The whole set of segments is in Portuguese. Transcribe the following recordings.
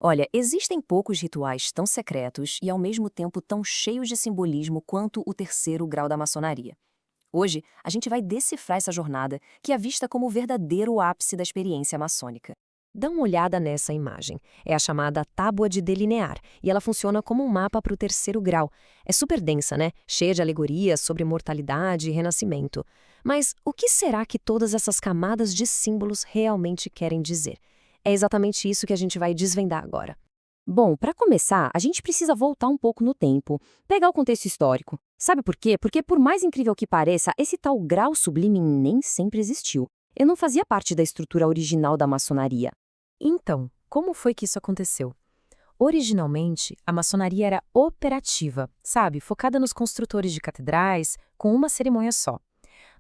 Olha, existem poucos rituais tão secretos e ao mesmo tempo tão cheios de simbolismo quanto o terceiro grau da maçonaria. Hoje, a gente vai decifrar essa jornada que é vista como o verdadeiro ápice da experiência maçônica. Dá uma olhada nessa imagem. É a chamada tábua de delinear, e ela funciona como um mapa para o terceiro grau. É super densa, né? Cheia de alegorias sobre mortalidade e renascimento. Mas o que será que todas essas camadas de símbolos realmente querem dizer? É exatamente isso que a gente vai desvendar agora. Bom, para começar, a gente precisa voltar um pouco no tempo, pegar o contexto histórico. Sabe por quê? Porque, por mais incrível que pareça, esse tal grau sublime nem sempre existiu. Ele não fazia parte da estrutura original da maçonaria. Então, como foi que isso aconteceu? Originalmente, a maçonaria era operativa, sabe? Focada nos construtores de catedrais, com uma cerimônia só.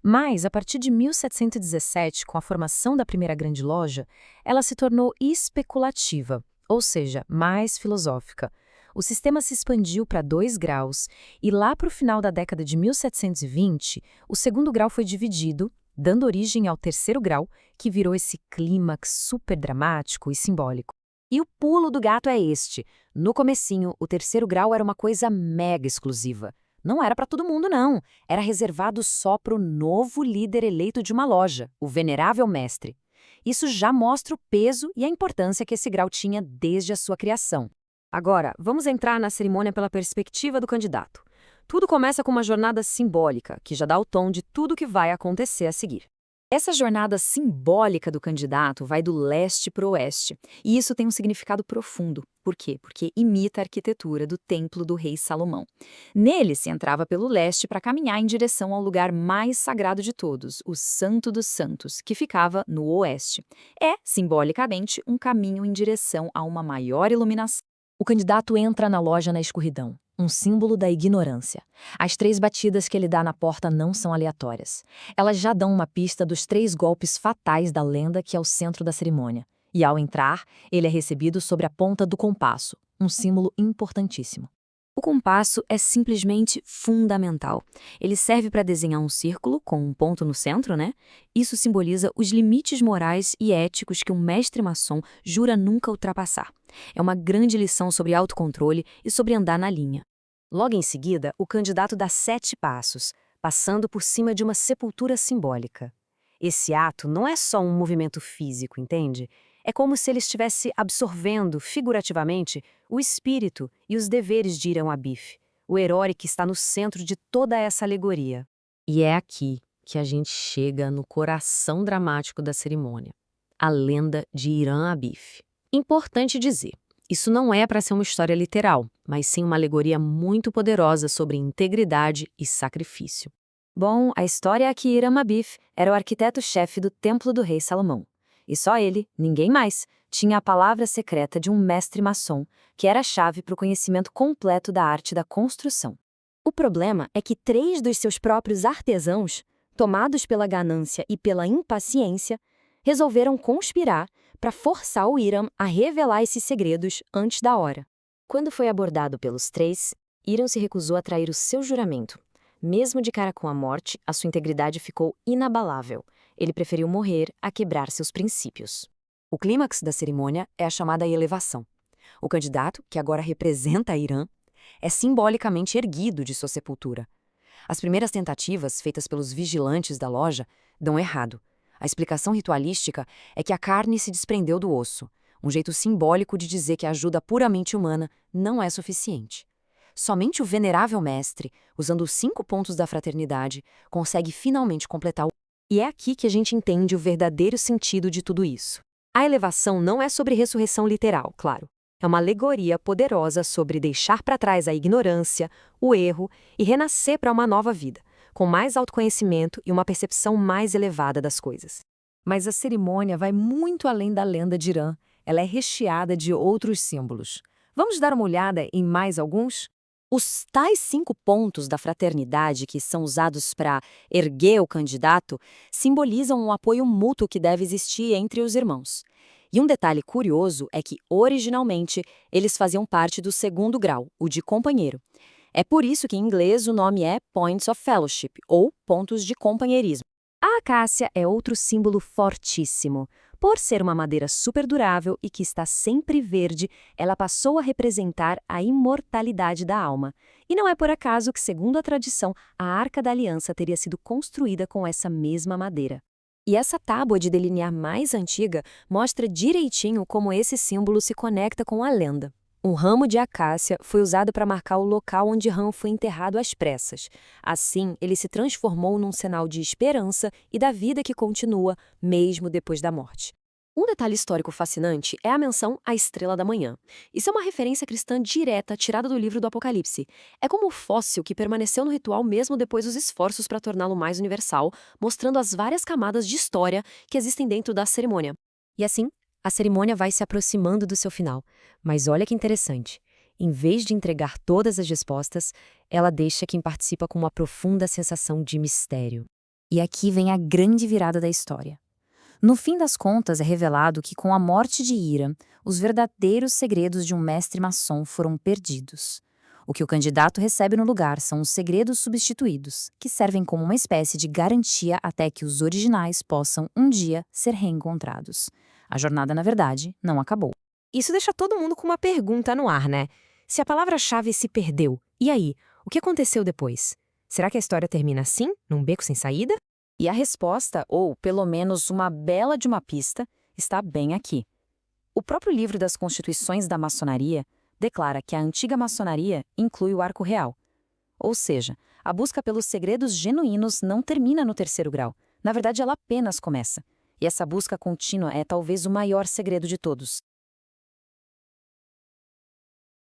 Mas, a partir de 1717, com a formação da primeira grande loja, ela se tornou especulativa, ou seja, mais filosófica. O sistema se expandiu para 2 graus e lá para o final da década de 1720, o segundo grau foi dividido, dando origem ao terceiro grau, que virou esse clímax super dramático e simbólico. E o pulo do gato é este. No comecinho, o terceiro grau era uma coisa mega exclusiva. Não era para todo mundo, não. Era reservado só para o novo líder eleito de uma loja, o venerável mestre. Isso já mostra o peso e a importância que esse grau tinha desde a sua criação. Agora, vamos entrar na cerimônia pela perspectiva do candidato. Tudo começa com uma jornada simbólica, que já dá o tom de tudo que vai acontecer a seguir. Essa jornada simbólica do candidato vai do leste para o oeste, e isso tem um significado profundo. Por quê? Porque imita a arquitetura do templo do rei Salomão. Nele se entrava pelo leste para caminhar em direção ao lugar mais sagrado de todos, o Santo dos Santos, que ficava no oeste. É, simbolicamente, um caminho em direção a uma maior iluminação. O candidato entra na loja na escuridão, um símbolo da ignorância. As 3 batidas que ele dá na porta não são aleatórias. Elas já dão uma pista dos 3 golpes fatais da lenda que é o centro da cerimônia. E ao entrar, ele é recebido sobre a ponta do compasso, um símbolo importantíssimo. O compasso é simplesmente fundamental. Ele serve para desenhar um círculo com um ponto no centro, né? Isso simboliza os limites morais e éticos que um mestre maçom jura nunca ultrapassar. É uma grande lição sobre autocontrole e sobre andar na linha. Logo em seguida, o candidato dá 7 passos, passando por cima de uma sepultura simbólica. Esse ato não é só um movimento físico, entende? É como se ele estivesse absorvendo, figurativamente, o espírito e os deveres de Irã Abif, o herói que está no centro de toda essa alegoria. E é aqui que a gente chega no coração dramático da cerimônia, a lenda de Irã Abif. Importante dizer, isso não é para ser uma história literal, mas sim uma alegoria muito poderosa sobre integridade e sacrifício. Bom, a história é que Hiram Abif era o arquiteto-chefe do Templo do Rei Salomão. E só ele, ninguém mais, tinha a palavra secreta de um mestre maçom, que era a chave para o conhecimento completo da arte da construção. O problema é que 3 dos seus próprios artesãos, tomados pela ganância e pela impaciência, resolveram conspirar para forçar o Hiram a revelar esses segredos antes da hora. Quando foi abordado pelos 3, Hiram se recusou a trair o seu juramento. Mesmo de cara com a morte, a sua integridade ficou inabalável. Ele preferiu morrer a quebrar seus princípios. O clímax da cerimônia é a chamada elevação. O candidato, que agora representa Irã, é simbolicamente erguido de sua sepultura. As primeiras tentativas, feitas pelos vigilantes da loja, dão errado. A explicação ritualística é que a carne se desprendeu do osso, um jeito simbólico de dizer que a ajuda puramente humana não é suficiente. Somente o venerável mestre, usando os 5 pontos da fraternidade, consegue finalmente completar o... E é aqui que a gente entende o verdadeiro sentido de tudo isso. A elevação não é sobre ressurreição literal, claro. É uma alegoria poderosa sobre deixar para trás a ignorância, o erro e renascer para uma nova vida, com mais autoconhecimento e uma percepção mais elevada das coisas. Mas a cerimônia vai muito além da lenda de Irã. Ela é recheada de outros símbolos. Vamos dar uma olhada em mais alguns? Os tais 5 pontos da fraternidade que são usados para erguer o candidato simbolizam um apoio mútuo que deve existir entre os irmãos. E um detalhe curioso é que, originalmente, eles faziam parte do segundo grau, o de companheiro. É por isso que em inglês o nome é Points of Fellowship, ou pontos de companheirismo. A acácia é outro símbolo fortíssimo. Por ser uma madeira super durável e que está sempre verde, ela passou a representar a imortalidade da alma. E não é por acaso que, segundo a tradição, a Arca da Aliança teria sido construída com essa mesma madeira. E essa tábua de delinear mais antiga mostra direitinho como esse símbolo se conecta com a lenda. Um ramo de acácia foi usado para marcar o local onde Ram foi enterrado às pressas. Assim, ele se transformou num sinal de esperança e da vida que continua, mesmo depois da morte. Um detalhe histórico fascinante é a menção à Estrela da Manhã. Isso é uma referência cristã direta tirada do livro do Apocalipse. É como o fóssil que permaneceu no ritual mesmo depois dos esforços para torná-lo mais universal, mostrando as várias camadas de história que existem dentro da cerimônia. E assim, a cerimônia vai se aproximando do seu final. Mas olha que interessante. Em vez de entregar todas as respostas, ela deixa quem participa com uma profunda sensação de mistério. E aqui vem a grande virada da história. No fim das contas, é revelado que, com a morte de Hiram, os verdadeiros segredos de um mestre maçom foram perdidos. O que o candidato recebe no lugar são os segredos substituídos, que servem como uma espécie de garantia até que os originais possam, um dia, ser reencontrados. A jornada, na verdade, não acabou. Isso deixa todo mundo com uma pergunta no ar, né? Se a palavra-chave se perdeu, e aí? O que aconteceu depois? Será que a história termina assim, num beco sem saída? E a resposta, ou pelo menos uma bela de uma pista, está bem aqui. O próprio livro das Constituições da Maçonaria declara que a antiga maçonaria inclui o arco real. Ou seja, a busca pelos segredos genuínos não termina no terceiro grau. Na verdade, ela apenas começa. E essa busca contínua é talvez o maior segredo de todos.